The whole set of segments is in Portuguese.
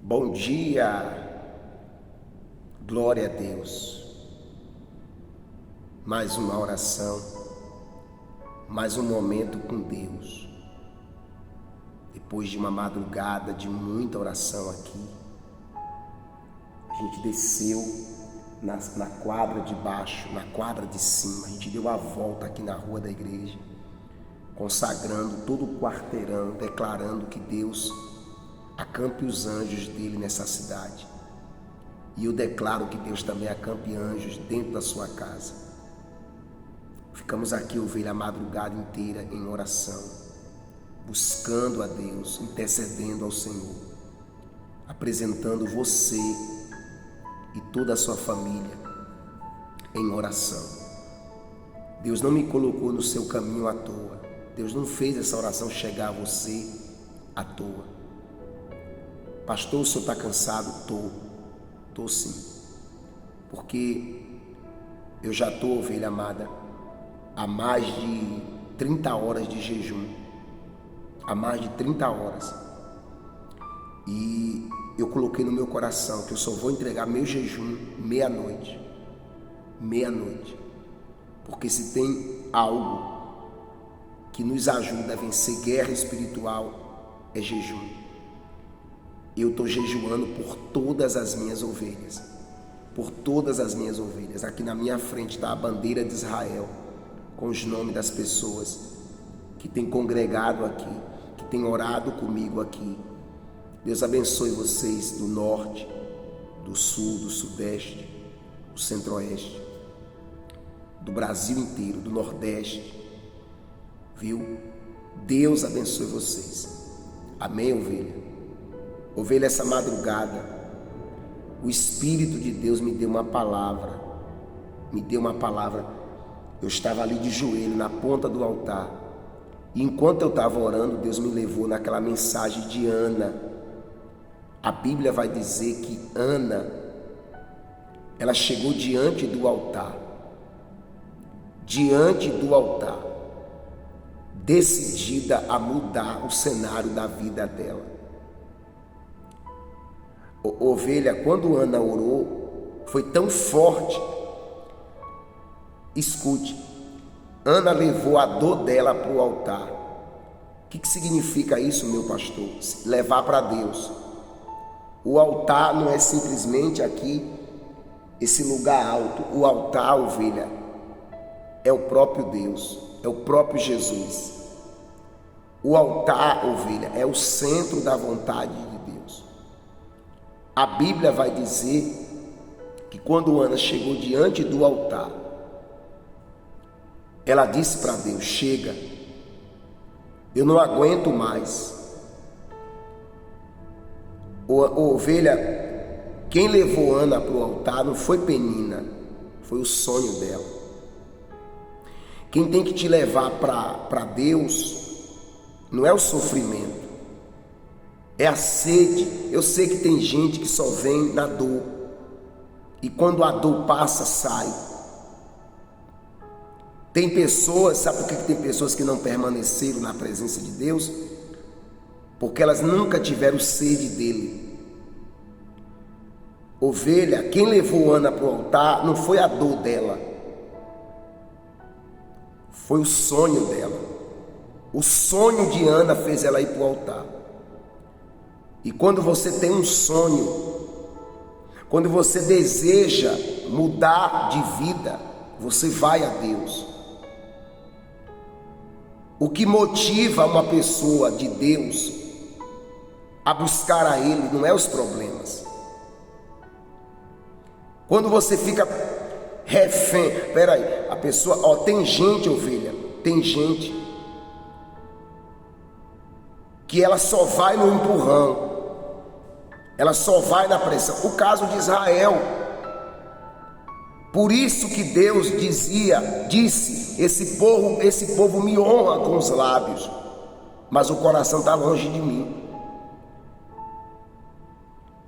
Bom dia, glória a Deus. Mais uma oração, mais um momento com Deus. Depois de uma madrugada de muita oração aqui, a gente desceu na quadra de baixo, na quadra de cima, a gente deu a volta aqui na rua da igreja, consagrando todo o quarteirão, declarando que Deus acampe os anjos dele nessa cidade. E eu declaro que Deus também acampe anjos dentro da sua casa. Ficamos aqui, ovelha, a madrugada inteira em oração, buscando a Deus, intercedendo ao Senhor, apresentando você e toda a sua família em oração. Deus não me colocou no seu caminho à toa. Deus não fez essa oração chegar a você à toa. Pastor, o senhor está cansado? Tô sim. Porque eu já estou, ovelha amada, há mais de 30 horas de jejum. Há mais de 30 horas. E eu coloquei no meu coração que eu só vou entregar meu jejum meia-noite. Meia-noite. Porque se tem algo que nos ajuda a vencer guerra espiritual, é jejum. Eu estou jejuando por todas as minhas ovelhas. Por todas as minhas ovelhas. Aqui na minha frente está a bandeira de Israel, com os nomes das pessoas que têm congregado aqui, que têm orado comigo aqui. Deus abençoe vocês do norte, do sul, do sudeste, do centro-oeste, do Brasil inteiro, do nordeste. Viu? Deus abençoe vocês. Amém, ovelha? Ovelha, essa madrugada, o Espírito de Deus me deu uma palavra. Eu estava ali de joelho, na ponta do altar. E enquanto eu estava orando, Deus me levou naquela mensagem de Ana. A Bíblia vai dizer que Ana, ela chegou diante do altar, decidida a mudar o cenário da vida dela. Ovelha, quando Ana orou, foi tão forte. Escute, Ana levou a dor dela para o altar. O que significa isso, meu pastor? Levar para Deus. O altar não é simplesmente aqui, esse lugar alto. O altar, ovelha, é o próprio Deus, é o próprio Jesus. O altar, ovelha, é o centro da vontade de Deus. A Bíblia vai dizer que quando Ana chegou diante do altar, ela disse para Deus: chega, eu não aguento mais. Ovelha, quem levou Ana para o altar não foi Penina, foi o sonho dela. Quem tem que te levar para Deus não é o sofrimento, é a sede. Eu sei que tem gente que só vem na dor, e quando a dor passa, sai. Tem pessoas, sabe por que tem pessoas que não permaneceram na presença de Deus? Porque elas nunca tiveram sede dele. Ovelha, quem levou Ana para o altar não foi a dor dela, foi o sonho dela. O sonho de Ana fez ela ir para o altar. E quando você tem um sonho, quando você deseja mudar de vida, você vai a Deus. O que motiva uma pessoa de Deus a buscar a Ele não é os problemas. Quando você fica refém, a pessoa, tem gente, ovelha, tem gente que ela só vai no empurrão, ela só vai na pressão. O caso de Israel. Por isso que Deus disse, esse povo me honra com os lábios, mas o coração está longe de mim.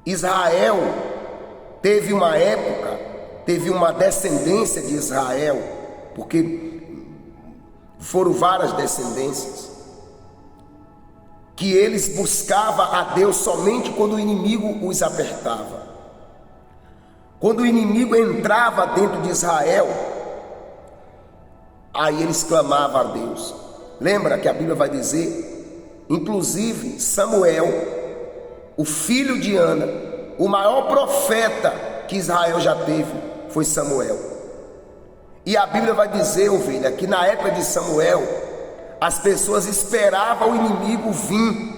Israel teve uma época, teve uma descendência de Israel, porque foram várias descendências, que eles buscavam a Deus somente quando o inimigo os apertava. Quando o inimigo entrava dentro de Israel, aí eles clamavam a Deus. Lembra que a Bíblia vai dizer, inclusive Samuel, o filho de Ana, o maior profeta que Israel já teve foi Samuel. E a Bíblia vai dizer, ovelha, que na época de Samuel, as pessoas esperavam o inimigo vir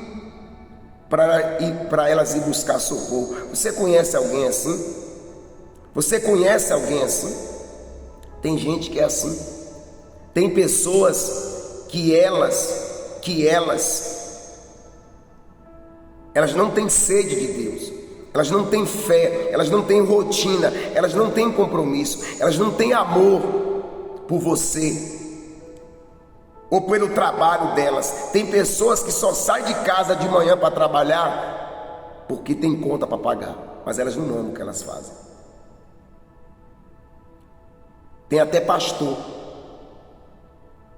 para elas ir buscar socorro. Você conhece alguém assim? Você conhece alguém assim? Tem gente que é assim. Tem pessoas que elas não têm sede de Deus. Elas não têm fé, elas não têm rotina, elas não têm compromisso, elas não têm amor por você ou pelo trabalho delas. Tem pessoas que só saem de casa de manhã para trabalhar porque tem conta para pagar, mas elas não amam o que elas fazem. Tem até pastor,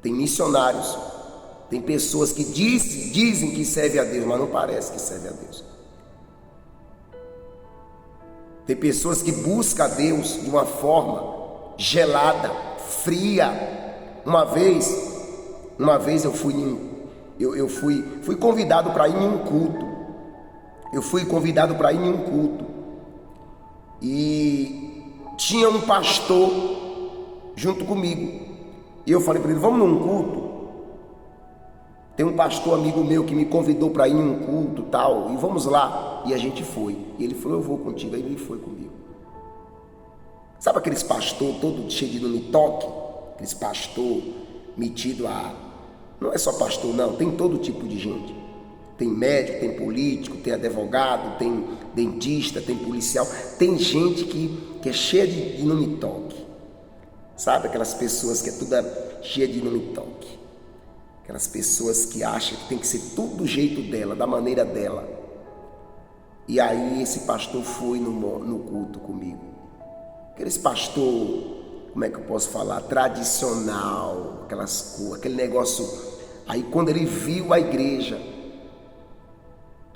tem missionários, tem pessoas que dizem que servem a Deus, mas não parece que servem a Deus. Tem pessoas que buscam a Deus de uma forma gelada, fria. Uma vez eu fui convidado para ir em um culto. E tinha um pastor junto comigo. E eu falei para ele, vamos num culto? Tem um pastor amigo meu que me convidou para ir em um culto tal, e vamos lá. E a gente foi. E ele falou, eu vou contigo. Aí ele foi comigo. Sabe aqueles pastor todo cheio de nome toque? Aqueles pastor metido a... Não é só pastor não, tem todo tipo de gente. Tem médico, tem político, tem advogado, tem dentista, tem policial. Tem gente que é cheia de nome toque. Sabe aquelas pessoas que é toda cheia de nome toque? Aquelas pessoas que acham que tem que ser tudo do jeito dela, da maneira dela. E aí esse pastor foi no culto comigo. Aqueles pastor, como é que eu posso falar? Tradicional, aquelas coisas, aquele negócio. Aí quando ele viu a igreja,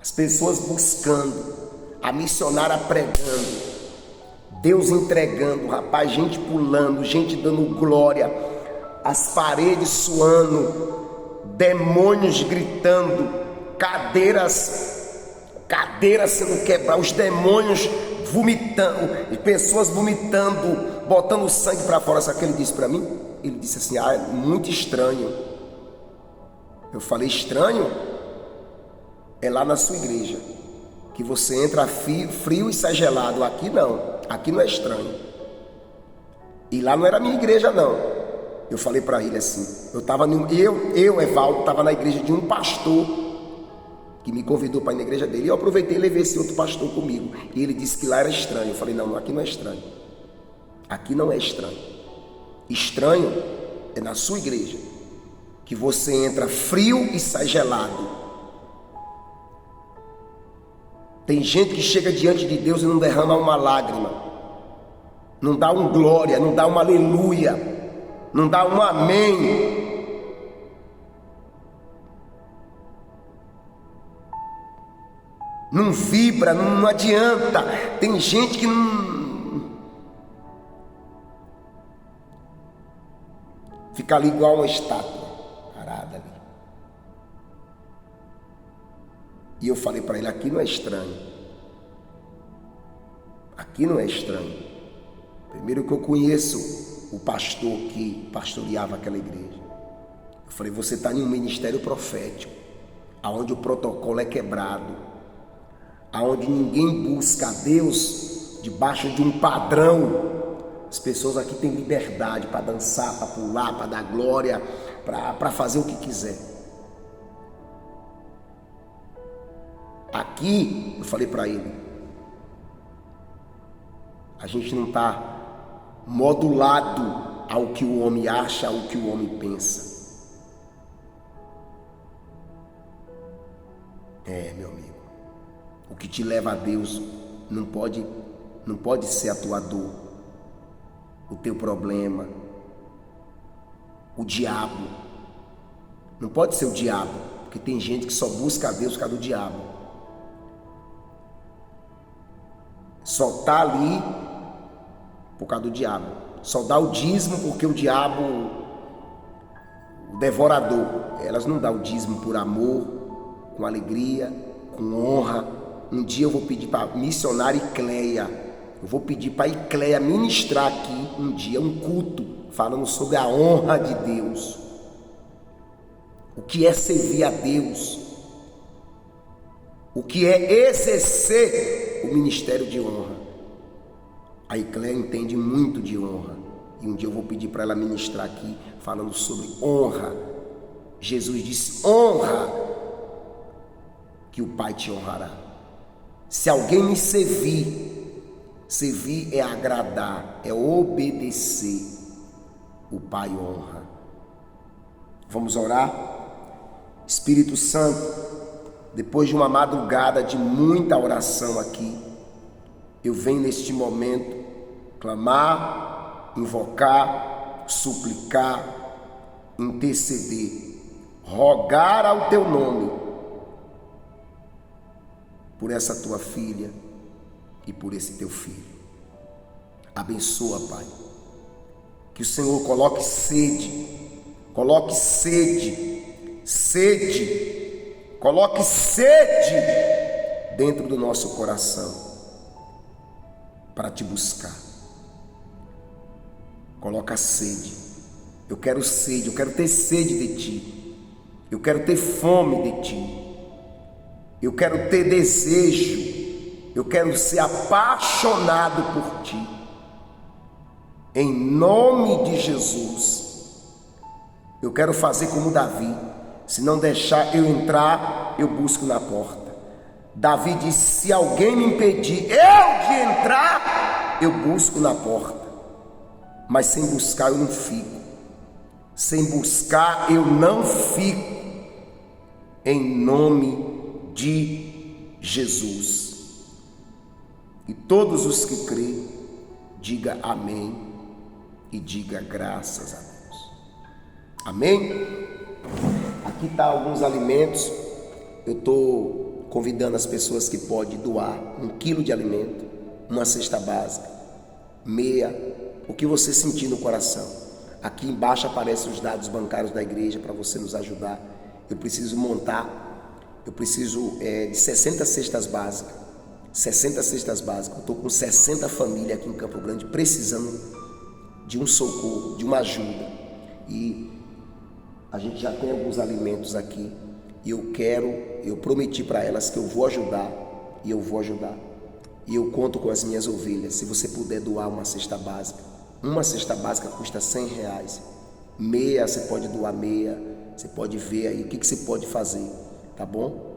as pessoas buscando, a missionária pregando, Deus entregando, rapaz, gente pulando, gente dando glória, as paredes suando, demônios gritando, cadeiras sendo quebradas, os demônios vomitando, pessoas vomitando, botando sangue para fora. Sabe o que ele disse para mim? Ele disse assim, é muito estranho. Eu falei, estranho? É lá na sua igreja, que você entra frio e sai gelado. Aqui não é estranho. E lá não era a minha igreja não. Eu falei para ele assim, Evaldo, estava na igreja de um pastor que me convidou para ir na igreja dele. E eu aproveitei e levei esse outro pastor comigo. E ele disse que lá era estranho. Eu falei, não, aqui não é estranho. Aqui não é estranho. Estranho é na sua igreja, que você entra frio e sai gelado. Tem gente que chega diante de Deus e não derrama uma lágrima, não dá um glória, não dá um aleluia, não dá um amém. Não vibra, não adianta. Tem gente que não... Fica ali igual uma estátua, parada ali. E eu falei para ele, aqui não é estranho. Aqui não é estranho. Primeiro que eu conheço o pastor que pastoreava aquela igreja. Eu falei, você está em um ministério profético, onde o protocolo é quebrado, onde ninguém busca a Deus debaixo de um padrão. As pessoas aqui têm liberdade para dançar, para pular, para dar glória, para fazer o que quiser. Aqui, eu falei para ele, a gente não está modulado ao que o homem acha, ao que o homem pensa. Meu amigo, o que te leva a Deus não pode ser a tua dor, o teu problema, o diabo. Não pode ser o diabo, porque tem gente que só busca a Deus por causa do diabo. Só está ali por causa do diabo. Só dá o dízimo porque o diabo, o devorador, elas não dão o dízimo por amor, com alegria, com honra. Um dia eu vou pedir para a missionária Icleia, eu vou pedir para a Icleia ministrar aqui um dia, um culto, falando sobre a honra de Deus. O que é servir a Deus? O que é exercer o ministério de honra? A Icleia entende muito de honra. E um dia eu vou pedir para ela ministrar aqui, falando sobre honra. Jesus disse: honra, que o Pai te honrará. Se alguém me servir, servir é agradar, é obedecer. O Pai honra. Vamos orar? Espírito Santo, depois de uma madrugada de muita oração aqui, eu venho neste momento clamar, invocar, suplicar, interceder, rogar ao teu nome por essa tua filha e por esse teu filho. Abençoa, Pai. Que o Senhor coloque sede, coloque sede dentro do nosso coração para te buscar. Coloca sede. Eu quero sede, eu quero ter sede de ti. Eu quero ter fome de ti. Eu quero ter desejo. Eu quero ser apaixonado por ti. Em nome de Jesus. Eu quero fazer como Davi. Se não deixar eu entrar, eu busco na porta. Davi disse: se alguém me impedir eu de entrar, eu busco na porta. Mas sem buscar eu não fico. Sem buscar eu não fico. Em nome de Jesus. E todos os que crêem, diga amém e diga graças a Deus. Amém? Aqui está alguns alimentos. Eu estou convidando as pessoas que podem doar 1 quilo de alimento, uma cesta básica, meia, o que você sentir no coração. Aqui embaixo aparecem os dados bancários da igreja para você nos ajudar. Eu preciso de 60 cestas básicas. 60 cestas básicas. Eu estou com 60 famílias aqui em Campo Grande precisando de um socorro, de uma ajuda. E a gente já tem alguns alimentos aqui. E eu prometi para elas que eu vou ajudar. E eu vou ajudar. E eu conto com as minhas ovelhas. Se você puder doar uma cesta básica. Uma cesta básica custa R$100. Meia, você pode doar meia. Você pode ver aí o que você pode fazer. Tá bom?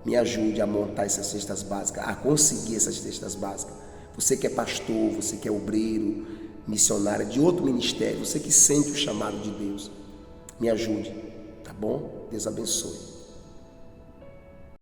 Me ajude a montar essas cestas básicas, a conseguir essas cestas básicas. Você que é pastor, você que é obreiro, missionário de outro ministério, você que sente o chamado de Deus, me ajude, tá bom? Deus abençoe.